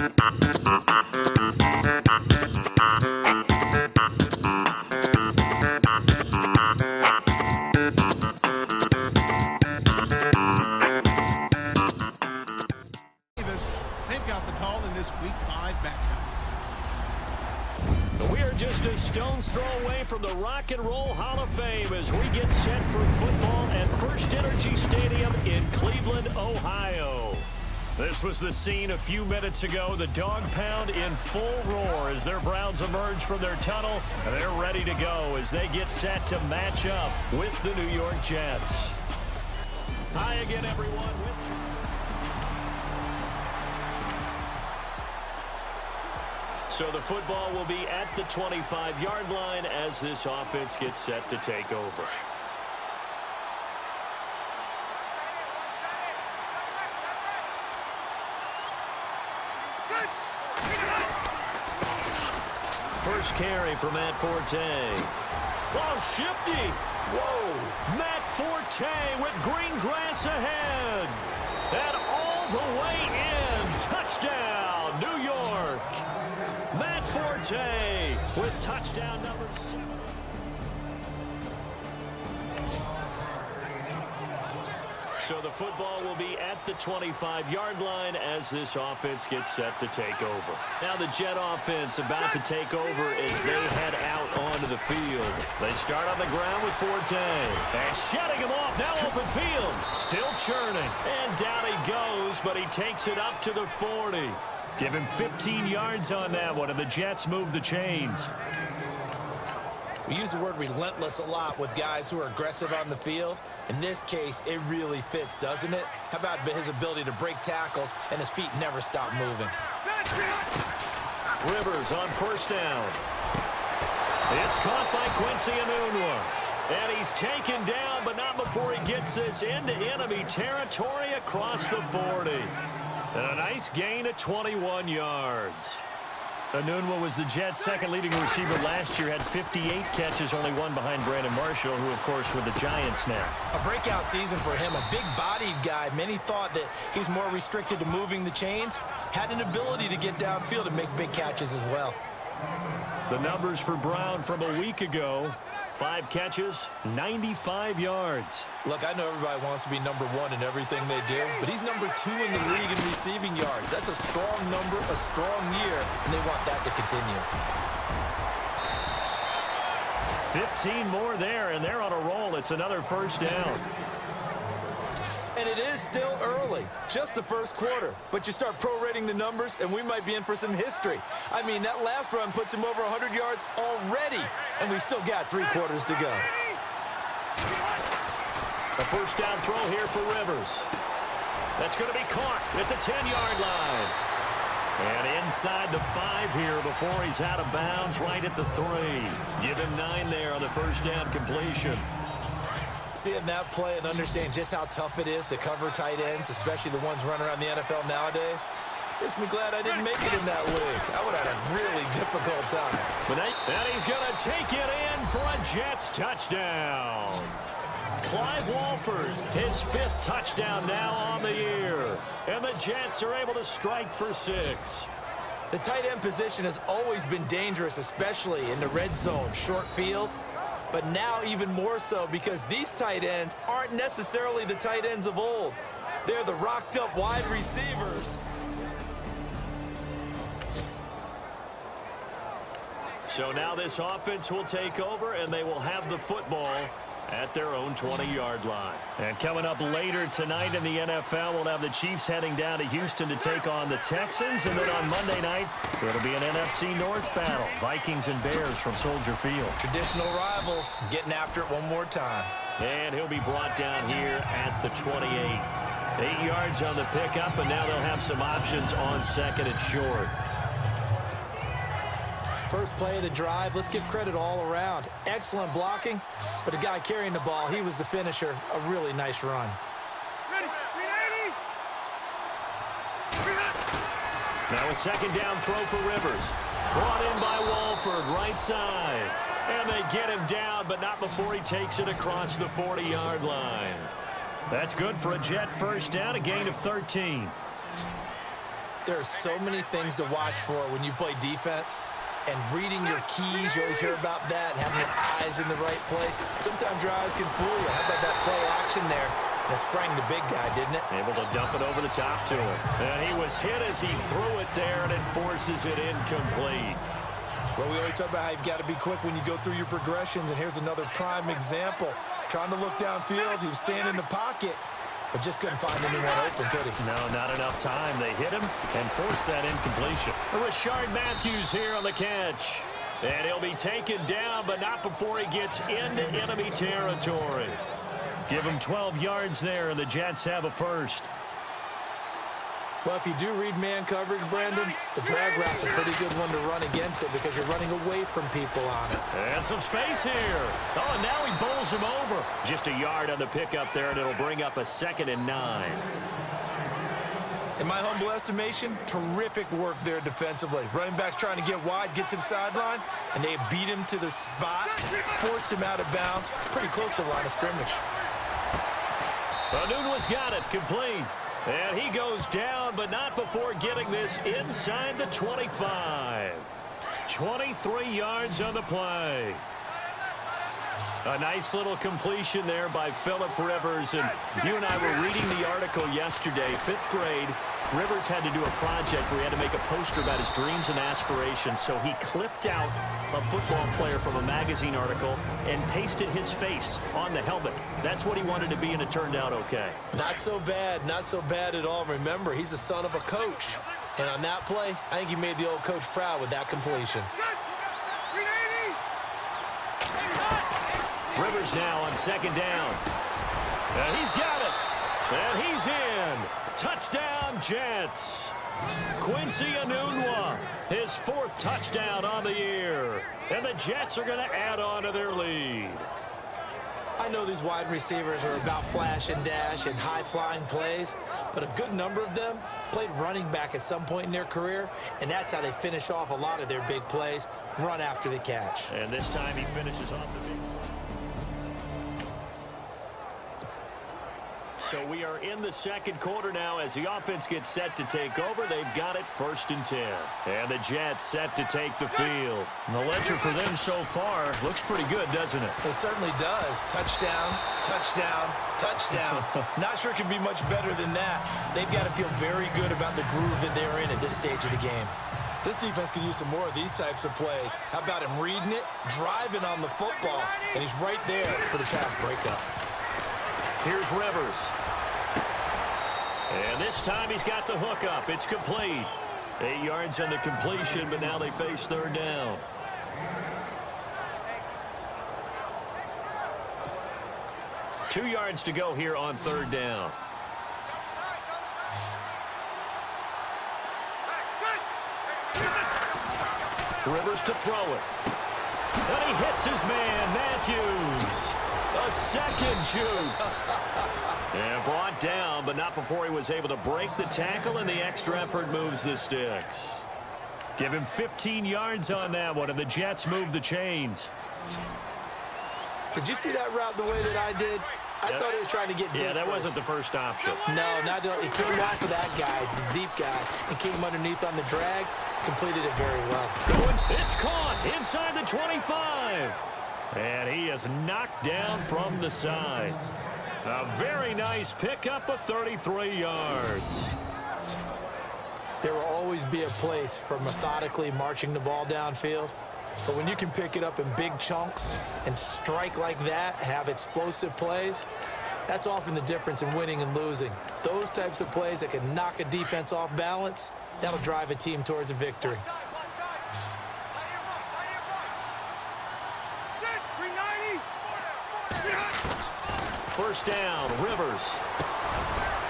They've got the call in this Week 5 matchup. We are just a stone's throw away from the Rock and Roll Hall of Fame as we get set for football at First Energy Stadium in Cleveland, Ohio. This was the scene a few minutes ago. The dog pound in full roar as their Browns emerge from their tunnel. And they're ready to go as they get set to match up with the New York Jets. Hi again, everyone. So the football will be at the 25-yard line as this offense gets set to take over. First carry for Matt Forte. Oh, shifty. Whoa. Matt Forte with green grass ahead. And all the way in. Touchdown, New York. Matt Forte with touchdown number 7. So the football will be at the 25-yard line as this offense gets set to take over. Now the Jet offense about to take over as they head out onto the field. They start on the ground with Forte. And shutting him off, now open field. Still churning. And down he goes, but he takes it up to the 40. Give him 15 yards on that one, and the Jets move the chains. We use the word relentless a lot with guys who are aggressive on the field. In this case, it really fits, doesn't it? How about his ability to break tackles and his feet never stop moving? Rivers on first down. It's caught by Quincy Enunwa. And he's taken down, but not before he gets this into enemy territory across the 40. And a nice gain of 21 yards. Enunwa was the Jets' second leading receiver last year, had 58 catches, only one behind Brandon Marshall, who, of course, with the Giants now. A breakout season for him, a big-bodied guy. Many thought that he's more restricted to moving the chains. Had an ability to get downfield and make big catches as well. The numbers for Brown from a week ago, 5 catches, 95 yards. Look, I know everybody wants to be number 1 in everything they do, but he's number 2 in the league in receiving yards. That's a strong number, a strong year, and they want that to continue. 15 more there, and they're on a roll. It's another first down. And it is still early, just the first quarter. But you start prorating the numbers, and we might be in for some history. I mean, that last run puts him over 100 yards already, and we've still got 3 quarters to go. A first down throw here for Rivers. That's going to be caught at the 10-yard line. And inside the 5 here before he's out of bounds, right at the 3. Give him 9 there on the first down completion. Seeing that play and understanding just how tough it is to cover tight ends, especially the ones running around the NFL nowadays, makes me glad I didn't make it in that league. I would have had a really difficult time. And he's going to take it in for a Jets touchdown. Clive Walford, his 5th touchdown now on the year. And the Jets are able to strike for 6. The tight end position has always been dangerous, especially in the red zone, short field. But now even more so because these tight ends aren't necessarily the tight ends of old. They're the rocked-up wide receivers. So now this offense will take over, and they will have the football at their own 20-yard line. And coming up later tonight in the NFL, we'll have the Chiefs heading down to Houston to take on the Texans. And then on Monday night, it'll be an NFC North battle. Vikings and Bears from Soldier Field. Traditional rivals getting after it one more time. And he'll be brought down here at the 28. 8 yards on the pickup, and now they'll have some options on second and short. First play of the drive, let's give credit all around. Excellent blocking, but the guy carrying the ball, he was the finisher. A really nice run. Now a second down throw for Rivers. Brought in by Walford, right side. And they get him down, but not before he takes it across the 40-yard line. That's good for a Jet first down, a gain of 13. There are so many things to watch for when you play defense. And reading your keys, you always hear about that, and having your eyes in the right place. Sometimes your eyes can fool you. How about that play action there? And it sprang the big guy, didn't it? Able to dump it over the top to him. And he was hit as he threw it there, and it forces it incomplete. Well, we always talk about how you've got to be quick when you go through your progressions, and here's another prime example. Trying to look downfield, he was standing in the pocket, but just couldn't find anyone open, could he? No, not enough time. They hit him and forced that incompletion. Rashard Matthews here on the catch. And he'll be taken down, but not before he gets into enemy territory. Give him 12 yards there, and the Jets have a first. Well, if you do read man coverage, Brandon, the drag route's a pretty good one to run against it because you're running away from people on it. And some space here. Oh, and now he bowls him over. Just a yard on the pickup there, and it'll bring up a 2nd and 9. In my humble estimation, terrific work there defensively. Running back's trying to get wide, get to the sideline, and they beat him to the spot, forced him out of bounds, pretty close to the line of scrimmage. Anunwa's got it, complete. And he goes down, but not before getting this inside the 25. 23 yards on the play. A nice little completion there by Phillip Rivers. And you and I were reading the article yesterday, 5th grade. Rivers had to do a project where he had to make a poster about his dreams and aspirations. So he clipped out a football player from a magazine article and pasted his face on the helmet. That's what he wanted to be, and it turned out okay. Not so bad at all. Remember, he's the son of a coach. And on that play, I think he made the old coach proud with that completion. Rivers now on 2nd down. And he's got it. And he's in. Touchdown, Jets. Quincy Enunwa, his 4th touchdown on the year. And the Jets are going to add on to their lead. I know these wide receivers are about flash and dash and high-flying plays, but a good number of them played running back at some point in their career, and that's how they finish off a lot of their big plays, run after the catch. And this time he finishes off the big. So we are in the 2nd quarter now as the offense gets set to take over. They've got it 1st and 10. And the Jets set to take the field. And the ledger for them so far looks pretty good, doesn't it? It certainly does. Touchdown, touchdown, touchdown. Not sure it can be much better than that. They've got to feel very good about the groove that they're in at this stage of the game. This defense could use some more of these types of plays. How about him reading it, driving on the football, and he's right there for the pass breakup. Here's Rivers. And this time he's got the hook up. It's complete. 8 yards on the completion, but now they face 3rd down. Two yards to go here on 3rd down. Rivers to throw it. And he hits his man, Matthews. A 2nd shoot. And brought down, but not before he was able to break the tackle, and the extra effort moves the sticks. Give him 15 yards on that one, and the Jets move the chains. Did you see that route the way that I did? I thought he was trying to get deep. Yeah, that first. wasn't the first option. No, he came off of that guy, the deep guy, and came underneath on the drag, completed it very well. Going, it's caught inside the 25. And he is knocked down from the side. A very nice pickup of 33 yards. There will always be a place for methodically marching the ball downfield. But when you can pick it up in big chunks and strike like that, have explosive plays, that's often the difference in winning and losing. Those types of plays that can knock a defense off balance, that'll drive a team towards a victory. First down, Rivers.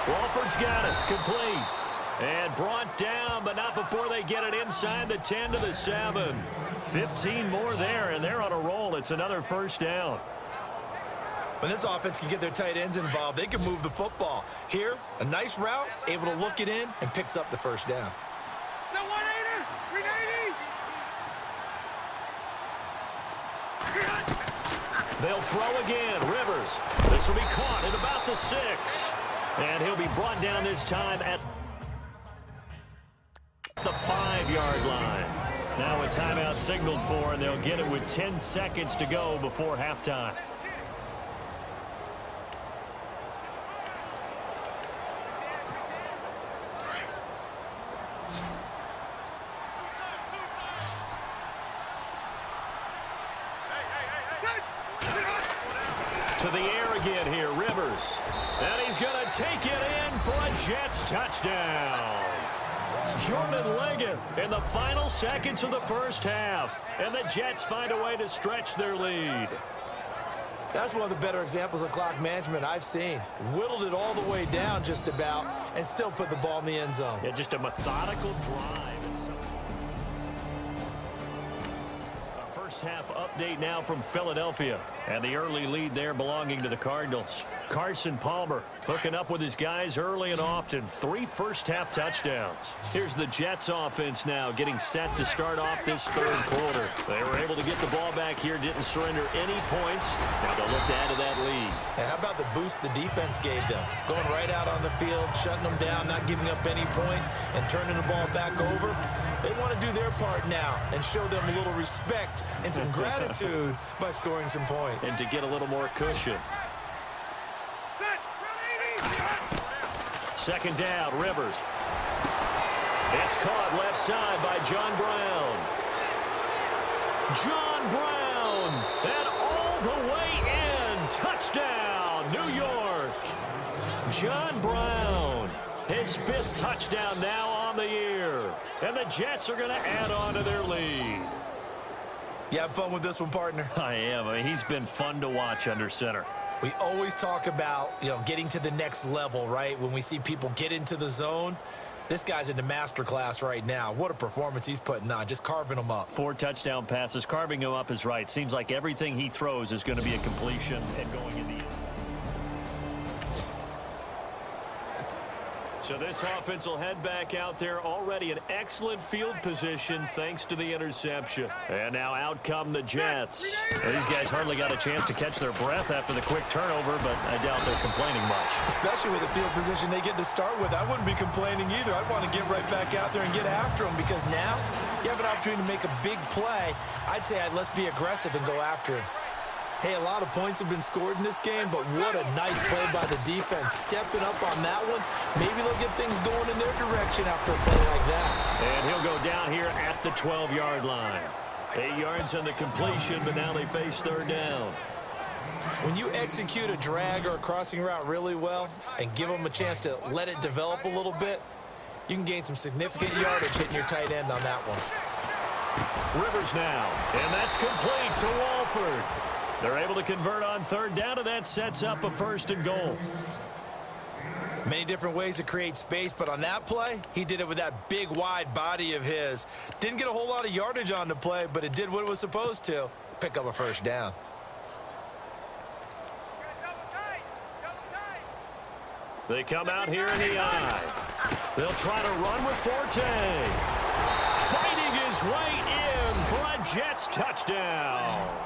Walford's got it, complete. And brought down, but not before they get it inside the 10 to the 7. 15 more there, and they're on a roll. It's another first down. When this offense can get their tight ends involved, they can move the football. Here, a nice route, able to look it in, and picks up the first down. They'll throw again. Rivers. This will be caught at about the 6. And he'll be brought down this time at 5-yard line. Now a timeout signaled for, and they'll get it with 10 seconds to go before halftime. To the air again here, Rivers. And he's going to take it in for a Jets touchdown. Jordan Leggett in the final seconds of the first half. And the Jets find a way to stretch their lead. That's one of the better examples of clock management I've seen. Whittled it all the way down just about and still put the ball in the end zone. Yeah, just a methodical drive. First half update now from Philadelphia. And the early lead there belonging to the Cardinals. Carson Palmer hooking up with his guys early and often. 3 first-half touchdowns. Here's the Jets offense now getting set to start off this third quarter. They were able to get the ball back here, didn't surrender any points. Now they'll look to add to that lead. And how about the boost the defense gave them? Going right out on the field, shutting them down, not giving up any points, and turning the ball back over. They want to do their part now and show them a little respect and some gratitude by scoring some points. And to get a little more cushion. Second down, Rivers. It's caught left side by John Brown. John Brown, and all the way in. Touchdown, New York. John Brown, his 5th touchdown now on the year. And the Jets are going to add on to their lead. You have fun with this one, partner? I am. I mean, he's been fun to watch under center. We always talk about, getting to the next level, right? When we see people get into the zone, this guy's in the master class right now. What a performance he's putting on, just carving them up. 4 touchdown passes, carving him up is right. Seems like everything he throws is going to be a completion and going in the end zone. So this offense will head back out there, already in excellent field position thanks to the interception. And now out come the Jets. Well, these guys hardly got a chance to catch their breath after the quick turnover, but I doubt they're complaining much. Especially with the field position they get to start with. I wouldn't be complaining either. I'd want to get right back out there and get after them, because now you have an opportunity to make a big play. I'd say let's be aggressive and go after him. Hey, a lot of points have been scored in this game, but what a nice play by the defense. Stepping up on that one. Maybe they'll get things going in their direction after a play like that. And he'll go down here at the 12-yard line. 8 yards on the completion, but now they face third down. When you execute a drag or a crossing route really well and give them a chance to let it develop a little bit, you can gain some significant yardage hitting your tight end on that one. Rivers now, and that's complete to Walford. They're able to convert on third down, and that sets up a 1st and goal. Many different ways to create space, but on that play, he did it with that big, wide body of his. Didn't get a whole lot of yardage on the play, but it did what it was supposed to, pick up a 1st down. They come out here in the eye. They'll try to run with Forte. Fighting his way in for a Jets touchdown.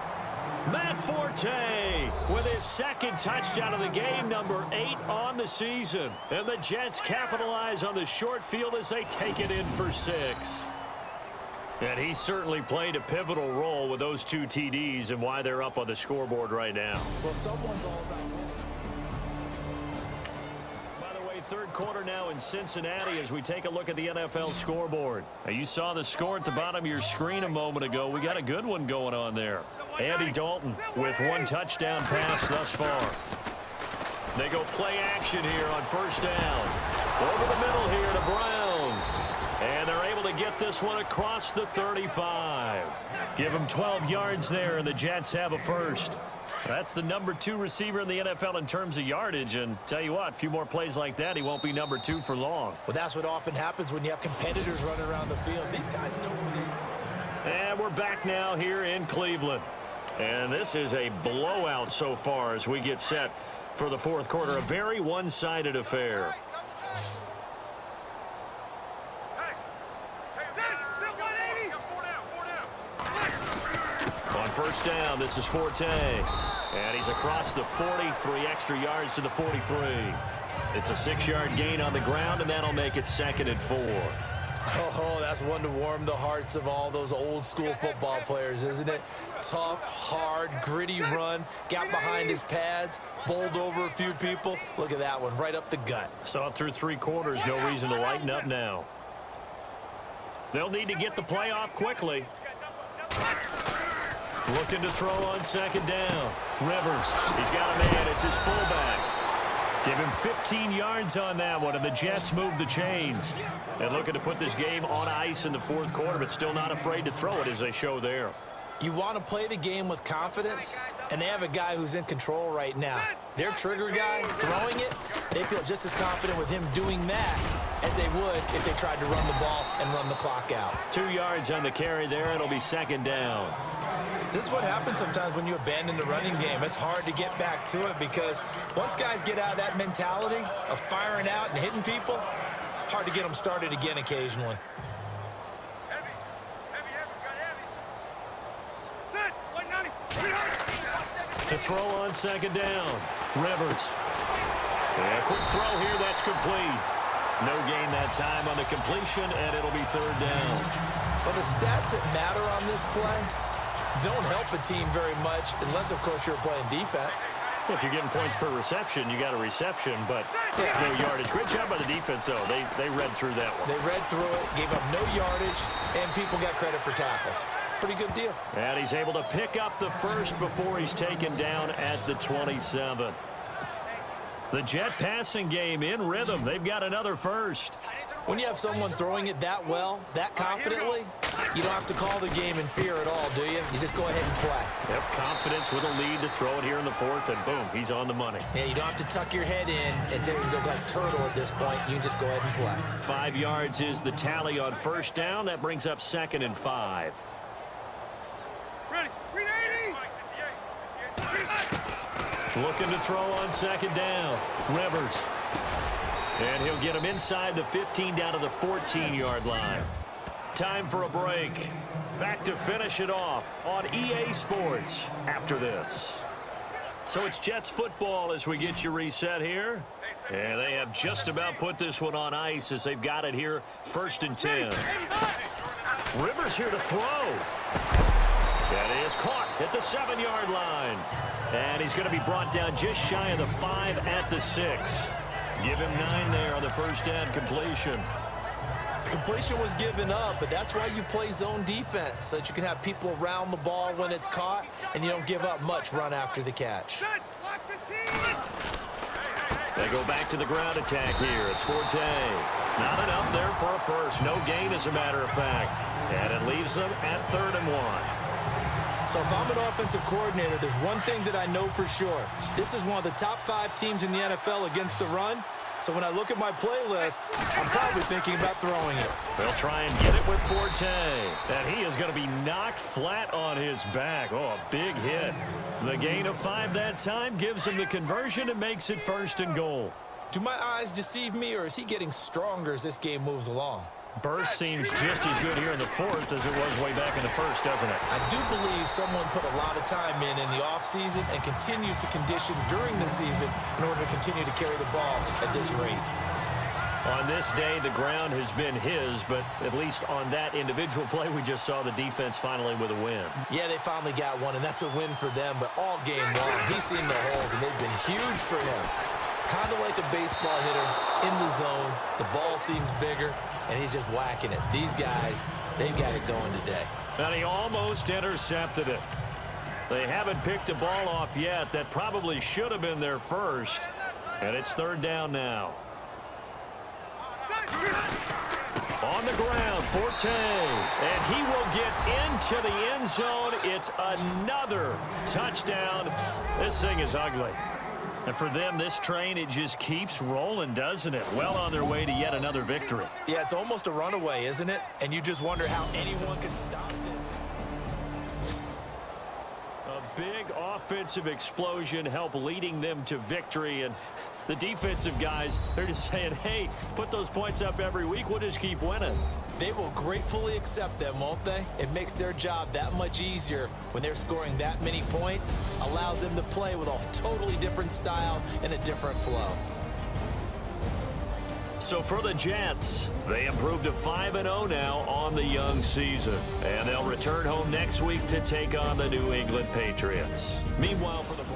Matt Forte with his 2nd touchdown of the game, number 8 on the season. And the Jets capitalize on the short field as they take it in for 6. And he certainly played a pivotal role with those 2 TDs and why they're up on the scoreboard right now. Well, someone's all about winning. Third quarter now in Cincinnati as we take a look at the NFL scoreboard. Now, you saw the score at the bottom of your screen a moment ago. We got a good one going on there. Andy Dalton with 1 touchdown pass thus far. They go play action here on 1st down. Over the middle here to Brown. And they're able to get this one across the 35. Give them 12 yards there, and the Jets have a 1st. That's the number 2 receiver in the NFL in terms of yardage, and tell you what, a few more plays like that, he won't be number 2 for long. Well, that's what often happens when you have competitors running around the field. These guys know where these. And we're back now here in Cleveland. And this is a blowout so far as we get set for the 4th quarter. A very one-sided affair. On 1st down, this is Forte. And he's across the 40, 3 extra yards to the 43. It's a 6-yard gain on the ground, and that'll make it 2nd and 4. Oh, that's one to warm the hearts of all those old school football players, isn't it? Tough, hard, gritty run, got behind his pads, bowled over a few people. Look at that one, right up the gut. Saw it through 3 quarters, no reason to lighten up now. They'll need to get the play off quickly. Looking to throw on 2nd down. Rivers, he's got a man, it's his fullback. Give him 15 yards on that one, and the Jets move the chains. And looking to put this game on ice in the 4th quarter, but still not afraid to throw it as they show there. You want to play the game with confidence, and they have a guy who's in control right now. Their trigger guy, throwing it, they feel just as confident with him doing that as they would if they tried to run the ball and run the clock out. 2 yards on the carry there. It'll be 2nd down. This is what happens sometimes when you abandon the running game. It's hard to get back to it because once guys get out of that mentality of firing out and hitting people, hard to get them started again occasionally. To throw on 2nd down. Rivers. And a quick throw here. That's complete. No gain that time on the completion, and it'll be 3rd down. Well, the stats that matter on this play don't help a team very much unless, of course, you're playing defense. Well, if you're getting points per reception, you got a reception, but no yardage. Great job by the defense, though. They read through that one. They read through it, gave up no yardage, and people got credit for tackles. Pretty good deal. And he's able to pick up the first before he's taken down at the 27. The Jet passing game in rhythm. They've got another first. When you have someone throwing it that well, that confidently, you don't have to call the game in fear at all, do you? You just go ahead and play. Yep, confidence with a lead to throw it here in the 4th, and boom, he's on the money. Yeah, you don't have to tuck your head in and look like turtle at this point. You can just go ahead and play. 5 yards is the tally on 1st down. That brings up 2nd and 5. Looking to throw on 2nd down. Rivers. And he'll get him inside the 15 down to the 14-yard line. Time for a break. Back to finish it off on EA Sports after this. So it's Jets football as we get you reset here. And they have just about put this one on ice as they've got it here 1st and 10. Rivers here to throw. That is caught at the 7-yard line. And he's going to be brought down just shy of the 5 at the 6. Give him 9 there on the 1st down completion. Completion was given up, but that's why you play zone defense, so that you can have people around the ball when it's caught, and you don't give up much run after the catch. They go back to the ground attack here. It's Forte. Not enough there for a first. No gain, as a matter of fact. And it leaves them at 3rd and 1. So if I'm an offensive coordinator, there's one thing that I know for sure. This is one of the top 5 teams in the NFL against the run. So when I look at my playlist, I'm probably thinking about throwing it. They'll try and get it with Forte. And he is going to be knocked flat on his back. Oh, a big hit. The gain of 5 that time gives him the conversion and makes it 1st and goal. Do my eyes deceive me, or is he getting stronger as this game moves along? Burst seems just as good here in the 4th as it was way back in the 1st, doesn't it? I do believe someone put a lot of time in the offseason and continues to condition during the season in order to continue to carry the ball at this rate. On this day, the ground has been his, but at least on that individual play, we just saw the defense finally with a win. Yeah, they finally got one, and that's a win for them, but all game long, he's seen the holes, and they've been huge for him. Kind of like a baseball hitter in the zone. The ball seems bigger, and he's just whacking it. These guys, they've got it going today. And he almost intercepted it. They haven't picked a ball off yet. That probably should have been their first. And it's 3rd down now. On the ground, Forte. And he will get into the end zone. It's another touchdown. This thing is ugly. And for them, this train, it just keeps rolling, doesn't it? Well on their way to yet another victory. Yeah, it's almost a runaway, isn't it? And you just wonder how anyone can stop this. A big offensive explosion helped leading them to victory. And the defensive guys, they're just saying, hey, put those points up every week. We'll just keep winning. They will gratefully accept them, won't they? It makes their job that much easier when they're scoring that many points, allows them to play with a totally different style and a different flow. So for the Jets, they improved to 5-0 now on the young season. And they'll return home next week to take on the New England Patriots. Meanwhile, for the